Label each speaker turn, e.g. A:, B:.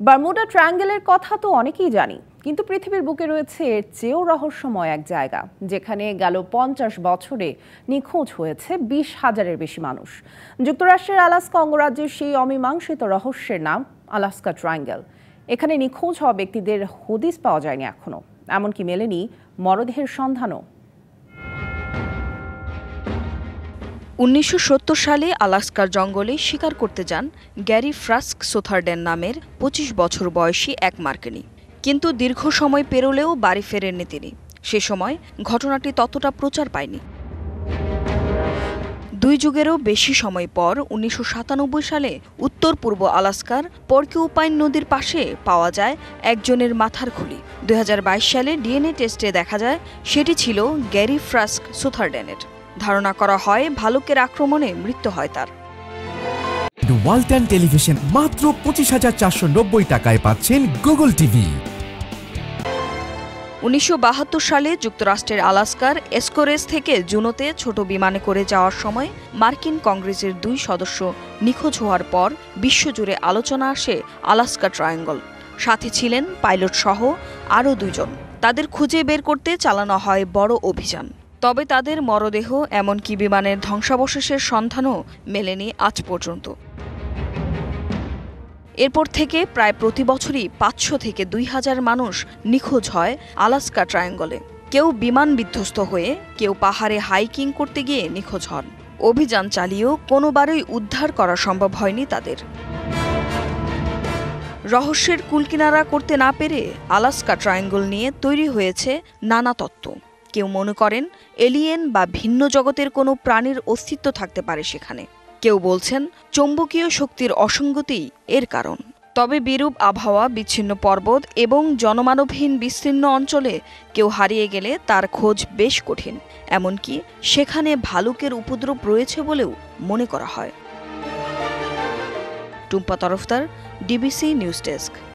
A: Bermuda ট্রায়াঙ্গেলের কথা তো অনেকেই জানি, কিন্তু পৃথিবীর বুকে রয়েছে এর চেয়েও রহস্যময় এক জায়গা, যেখানে গেল 50 বছরে নিখোঁজ হয়েছে 20,000-এর বেশি মানুষ। যুক্তরাষ্ট্রের আলাস্কা অঙ্গরাজ্যের সেই অমীমাংসিত রহস্যের নাম আলাস্কা ট্রায়াঙ্গেল। এখানে নিখোঁজ হওয়া ব্যক্তিদের হদিস পাওয়া যায়নি এখনো, এমনকি মেলেনি মরদেহের সন্ধানও।
B: 1970 সালে আলাস্কার জঙ্গলে শিকার করতে যান গ্যারি ফ্রাস্ক সোথারডেন নামের 25 বছর বয়সী এক মার্কিনী। কিন্তু দীর্ঘ সময় পেরোলেও বাড়ি ফেরেননি তিনি। সে সময় ঘটনাটি ততটা প্রচার পায়নি। 2 যুগেরও বেশি সময় পর 1997 সালে উত্তর পূর্ব আলাস্কার পর্কিউপাইন নদীর পাশে পাওয়া যায় একজনের মাথার খুলি। 2022 সালে ডিএনএ টেস্টে দেখা যায় সেটি ছিল গ্যারি ফ্রাস্ক সোথারডেনের। ধারণা করা হয় ভালুকের আক্রমণে মৃত্যু হয় তার।
C: ওয়ালটন টেলিভিশন মাত্র 25,490 টাকায় পাচ্ছেন গুগল টিভি।
B: 1972 সালে যুক্তরাষ্ট্রের আলাস্কার এসকোরেজ থেকে জুনোতে ছোট বিমানে করে যাওয়ার সময় মার্কিন কংগ্রেসের 2 সদস্য নিখোঁজ হওয়ার পর বিশ্বজুড়ে আলোচনা আসে আলাস্কা ট্রায়াঙ্গল। সাথে ছিলেন পাইলট সহ আরও 2 জন। তাদের খুঁজে বের করতে চালানো হয় বড় অভিযান। তবে তাদের মরদেহ এমনকি বিমানের ধ্বংসাবশেষের সন্ধানও মেলেনি আজ পর্যন্ত। এরপর থেকে প্রায় প্রতি বছরই 500 থেকে 2000 মানুষ নিখোঁজ হয় আলাস্কা ট্রায়াঙ্গলে। কেউ বিমান বিধ্বস্ত হয়ে, কেউ পাহাড়ে হাইকিং করতে গিয়ে নিখোঁজ হন। অভিযান চালিয়েও কোনোবারই উদ্ধার করা সম্ভব হয়নি তাদের। রহস্যের কুলকিনারা করতে না পেরে আলাস্কা ট্রায়াঙ্গল নিয়ে তৈরি হয়েছে নানা তত্ত্ব। কেউ মনে করেন এলিয়েন বা ভিন্ন জগতের কোনো প্রাণীর অস্তিত্ব থাকতে পারে সেখানে। কেউ বলছেন চৌম্বকীয় শক্তির অসঙ্গতিই এর কারণ। তবে বিরূপ আবহাওয়া, বিচ্ছিন্ন পর্বত এবং জনমানবহীন বিস্তীর্ণ অঞ্চলে কেউ হারিয়ে গেলে তার খোঁজ বেশ কঠিন। এমনকি সেখানে ভালুকের উপদ্রব রয়েছে বলেও মনে করা হয়। Tumpa Tarafdar, DBC news desk.